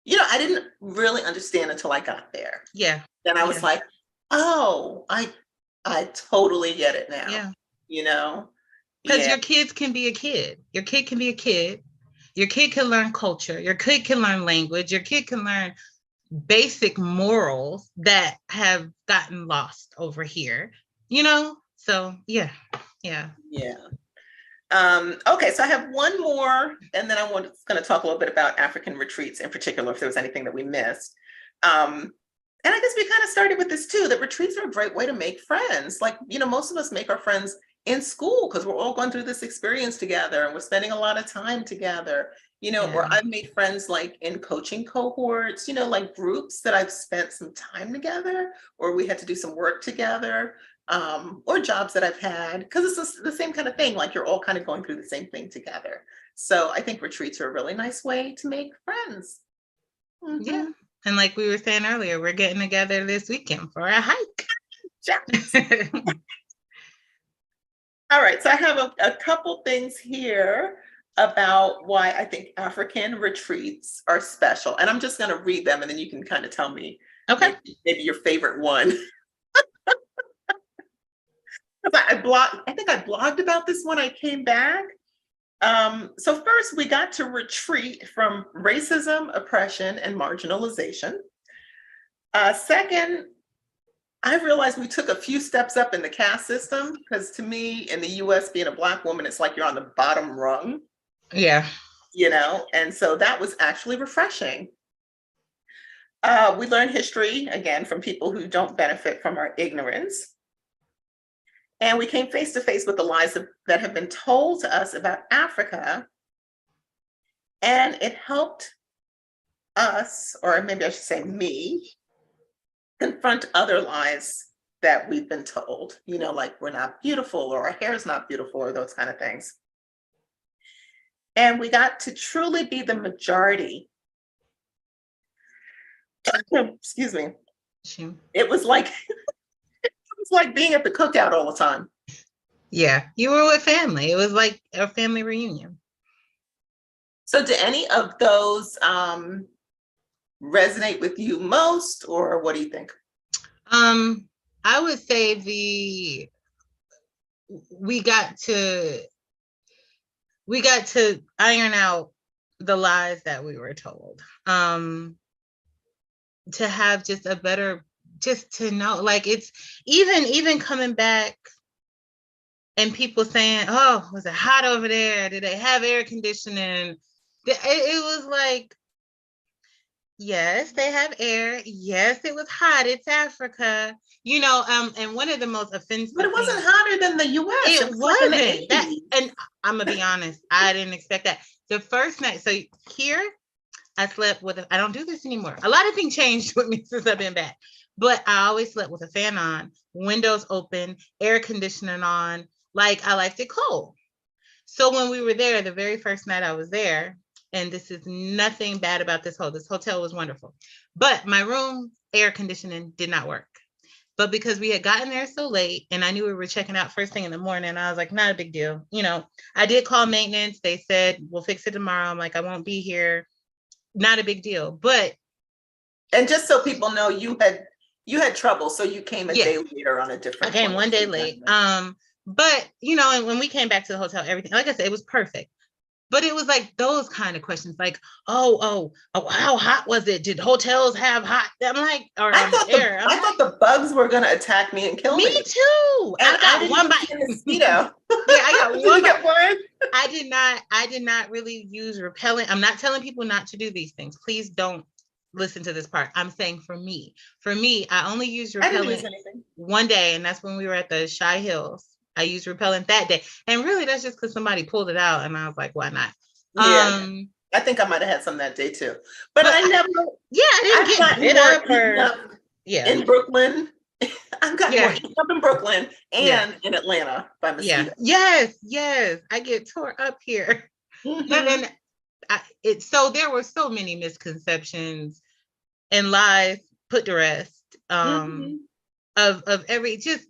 I didn't really understand until I got there. Yeah. Then I was like, oh, I totally get it now. Yeah. Because your kids can be a kid. Your kid can be a kid. Your kid can learn culture. Your kid can learn language. Your kid can learn basic morals that have gotten lost over here, So, yeah. Okay, so I have one more, and then I'm going to talk a little bit about African retreats in particular, if there was anything that we missed. And I guess we kind of started with this too, that retreats are a great way to make friends. Like, most of us make our friends in school because we're all going through this experience together and we're spending a lot of time together, or I've made friends like in coaching cohorts, like groups that I've spent some time together, or we had to do some work together, or jobs that I've had, because it's the same kind of thing, like you're all kind of going through the same thing together. So I think retreats are a really nice way to make friends. Mm-hmm. Yeah. And like we were saying earlier, we're getting together this weekend for a hike. All right, so I have a couple things here about why I think African retreats are special. And I'm just going to read them, and then you can kind of tell me maybe your favorite one. I think I blogged about this when I came back. So first, we got to retreat from racism, oppression, and marginalization. Second, I realized we took a few steps up in the caste system, because to me, in the US, being a Black woman, it's like you're on the bottom rung. Yeah. And so that was actually refreshing. We learned history, again, from people who don't benefit from our ignorance. And we came face to face with the lies that have been told to us about Africa. And it helped us, or maybe I should say me, confront other lies that we've been told, like we're not beautiful, or our hair is not beautiful, or those kind of things. And we got to truly be the majority. Excuse me. Sure. It was like being at the cookout all the time. Yeah, you were with family. It was like a family reunion. So do any of those resonate with you most, or what do you think? I would say we got to iron out the lies that we were told. To have just a better, just to know, like, it's even coming back and people saying, oh, was it hot over there? Did they have air conditioning? It was like, Yes, they have air. Yes, it was hot. It's Africa. And one of the most But offensive it things, wasn't hotter than the US. It it was like in the wasn't that, 80s. and I'm gonna be honest, I didn't expect that. The first night, so here I slept with I don't do this anymore. A lot of things changed with me since I've been back. But I always slept with a fan on, windows open, air conditioning on. Like I liked it cold. So when we were there, the very first night I was there, and this is nothing bad about this hotel was wonderful. But my room air conditioning did not work. But because we had gotten there so late and I knew we were checking out first thing in the morning, I was like, not a big deal. I did call maintenance. They said, we'll fix it tomorrow. I'm like, I won't be here. Not a big deal. But And just so people know, you had trouble, so you came a yeah, day later on a I different came point. one day late. But and when we came back to the hotel, everything, like I said, it was perfect. But it was like those kind of questions, like, oh, how hot was it? Did hotels have hot? I'm like, or I thought the air. I'm I thought like, the bugs were gonna attack me and kill me me. too. And I I got didn't one even see a bite. mosquito. Yeah, I got Did one you bite. get one? I did not really use repellent. I'm not telling people not to do these things. Please don't listen to this part. I'm saying for me. For me, I only used I didn't use repellent anything. one day, and that's when we were at the Shy Hills. I used repellent that day. And really that's just because somebody pulled it out and I was like, why not? Yeah, Um, I think I might have had some that day too. But but I never, yeah, I didn't I've get gotten bit more up eaten or up yeah, in Brooklyn. I've gotten more yeah, eaten up in Brooklyn yeah, and in Atlanta by yeah. mosquitoes. Yes. I get tore up here. But Hmm. then so there were so many misconceptions and lies put to rest. Hmm. Of every just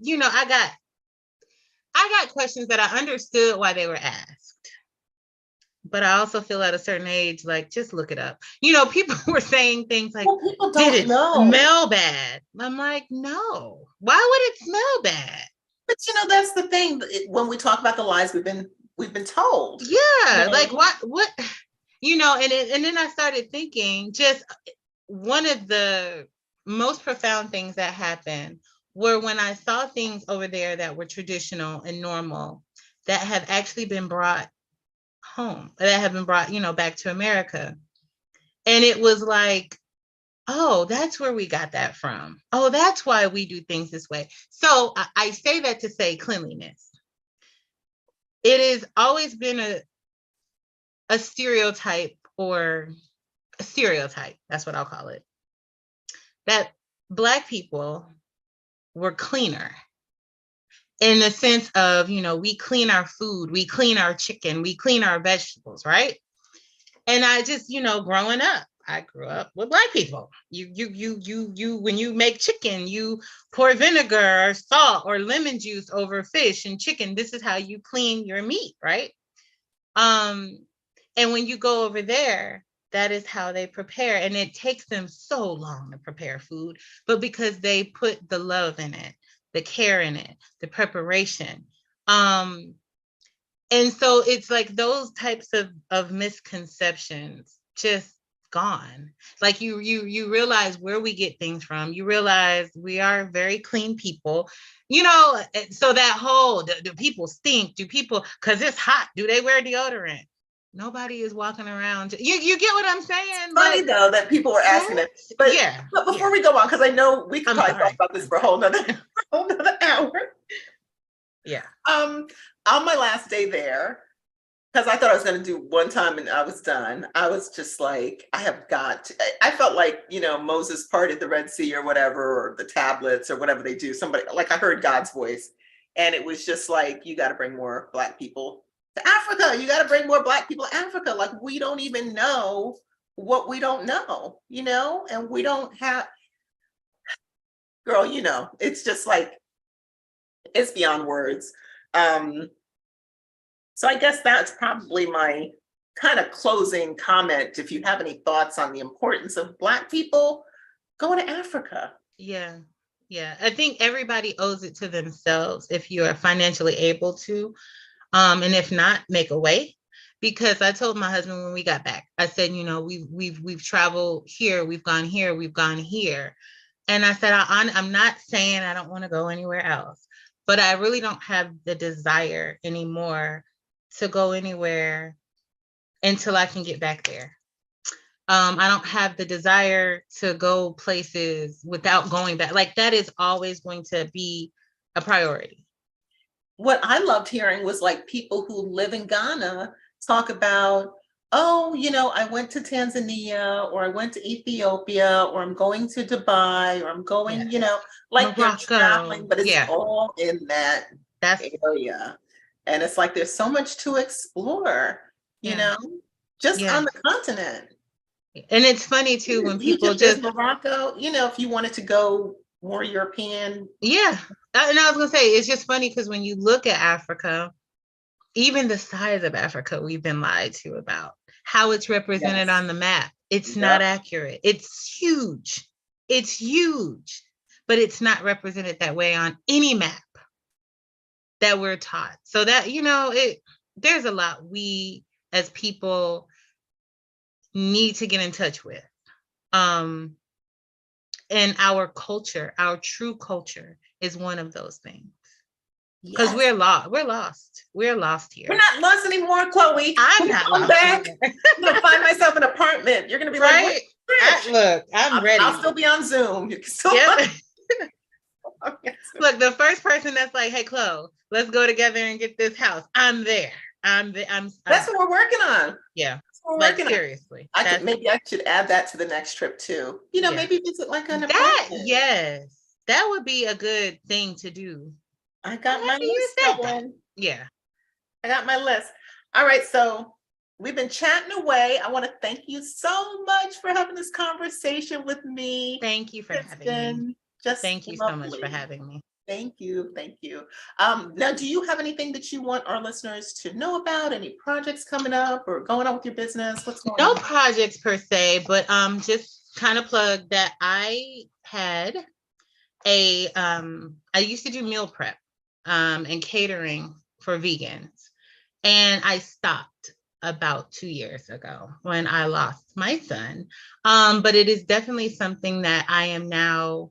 I got questions that I understood why they were asked. But I also feel at a certain age, like, just look it up. People were saying things like, Well, people did don't it know. smell bad? I'm like, no. Why would it smell bad? But that's the thing. When we talk about the lies we've been told. Yeah, like No. what and then I started thinking just one of the most profound things that happened were when I saw things over there that were traditional and normal that have actually been brought home, that have been brought, back to America. And it was like, oh, that's where we got that from. Oh, that's why we do things this way. So I say that to say cleanliness. It has always been a stereotype or a stereotype, that's what I'll call it, that Black people were cleaner in the sense of, we clean our food, we clean our chicken, we clean our vegetables, right? And I just, growing up, I grew up with Black people. When you make chicken, you pour vinegar or salt or lemon juice over fish and chicken. This is how you clean your meat, right? Um, and when you go over there, that is how they prepare. And it takes them so long to prepare food, but because they put the love in it, the care in it, the preparation. Um, and so it's like those types of misconceptions just gone. Like you realize where we get things from. You realize we are very clean people. So that whole do people stink? Do people, because it's hot, do they wear deodorant? Nobody is walking around. You get what I'm saying? Funny Like though that people were asking what? that. But Yeah, but before yeah. we go on, because I know we could I'm probably talk sorry. about this for a whole nother hour. Yeah. Um, on my last day there, because I thought I was going to do one time and I was done. I was just like, I have got to, I felt like, Moses parted the Red Sea or whatever, or the tablets or whatever they do. Somebody, like, I heard God's voice. And it was just like, you got to bring more Black people to Africa. You got to bring more Black people to Africa. Like, we don't even know what we don't know, and we don't have, girl, it's just like, it's beyond words. Um, So I guess that's probably my kind of closing comment. If you have any thoughts on the importance of Black people going to Africa. Yeah. Yeah. I think everybody owes it to themselves if you are financially able to. And if not, make a way. Because I told my husband when we got back, I said, we've traveled here, we've gone here, we've gone here. And I said, I'm not saying I don't want to go anywhere else, but I really don't have the desire anymore to go anywhere until I can get back there. I don't have the desire to go places without going back. Like that is always going to be a priority. What I loved hearing was like people who live in Ghana talk about, oh, I went to Tanzania, or I went to Ethiopia, or I'm going to Dubai, or I'm going, Yes. like they're Morocco. traveling, but it's Yeah. all in that That's area. And it's like there's so much to explore, yeah. just Yeah. on the continent. And it's funny too when people There's just Morocco, if you wanted to go more European. yeah. And I was gonna say it's just funny because when you look at Africa, even the size of Africa, we've been lied to about how it's represented Yes. on the map. It's not Yep. accurate. It's huge. It's huge, but it's not represented that way on any map that we're taught. So that, there's a lot we as people need to get in touch with. And our culture, our true culture is one of those things. Because Yes. we're lost. We're lost. We're lost here. We're not lost anymore, Chloe. I'm When you not come lost. back, I'm gonna find myself an apartment. You're gonna be like, Right? "Where's Trish?" Look, I'm ready. I'll still be on Zoom. You can still Yep. find me. Look, the first person that's like, "Hey, Chloe, let's go together and get this house." I'm there. That's what we're working on. Yeah. That's what we're Like working on. seriously. Maybe I should add that to the next trip too. Yeah. Maybe visit like an That apartment. yes, that would be a good thing to do. I got my You list said that. going. Yeah. I got my list. All right, so we've been chatting away. I want to thank you so much for having this conversation with me. Thank you for It's having been me. just Thank you so much for lovely. having me. Thank you. Thank you. Now, do you have anything that you want our listeners to know about? Any projects coming up or going on with your business? What's going No on? projects per se, but just kind of plug that I had I used to do meal prep and catering for vegans. And I stopped about 2 years ago when I lost my son. But it is definitely something that I am now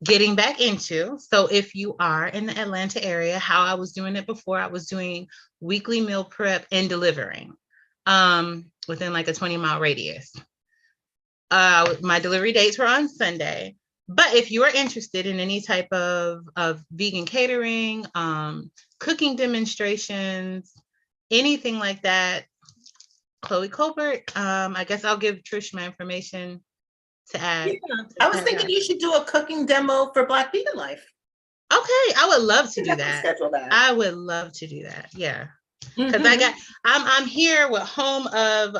getting back into. So if you are in the Atlanta area, how I was doing it before, I was doing weekly meal prep and delivering within like a 20-mile radius. My delivery dates were on Sunday. But if you are interested in any type of vegan catering, cooking demonstrations, anything like that, Chloe Colbert, I guess I'll give Trish my information to add. Yeah, I was thinking you should do a cooking demo for Black Vegan Life. Okay, I would love to do that. Schedule that. I would love to do that. Yeah. Because I'm here with home of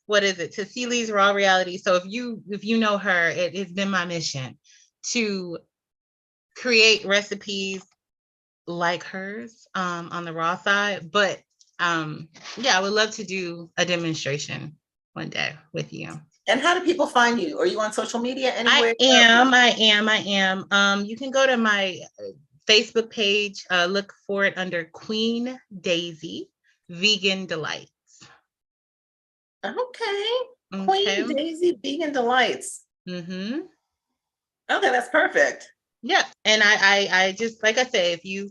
what is it, Cecili's Raw Reality. So if you know her, it has been my mission to create recipes like hers on the raw side. But yeah, I would love to do a demonstration one day with you. And how do people find you? Are you on social media anywhere? I am. You can go to my Facebook page, look for it under Queen Daisy Vegan Delights. Okay. Queen Daisy Vegan Delights. Mm-hmm. Okay, that's perfect. Yeah. And I just, like I say, if you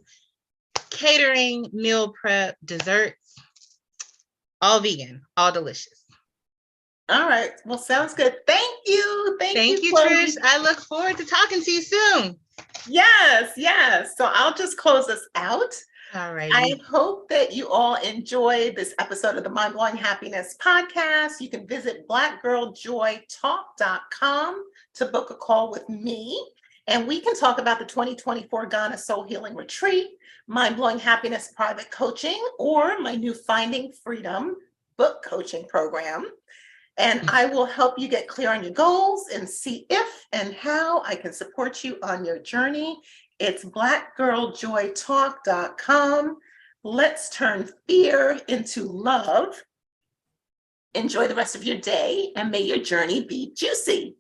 catering, meal prep, desserts, all vegan, all delicious. All right. Well, sounds good. Thank you. Thank you, Trish. I look forward to talking to you soon. Yes. So I'll just close us out. All right. I hope that you all enjoyed this episode of the Mind Blowing Happiness podcast. You can visit blackgirljoytalk.com to book a call with me, and we can talk about the 2024 Ghana Soul Healing Retreat, Mind Blowing Happiness Private Coaching, or my new Finding Freedom book coaching program. And I will help you get clear on your goals and see if and how I can support you on your journey. It's blackgirljoytalk.com. Let's turn fear into love. Enjoy the rest of your day, and may your journey be juicy.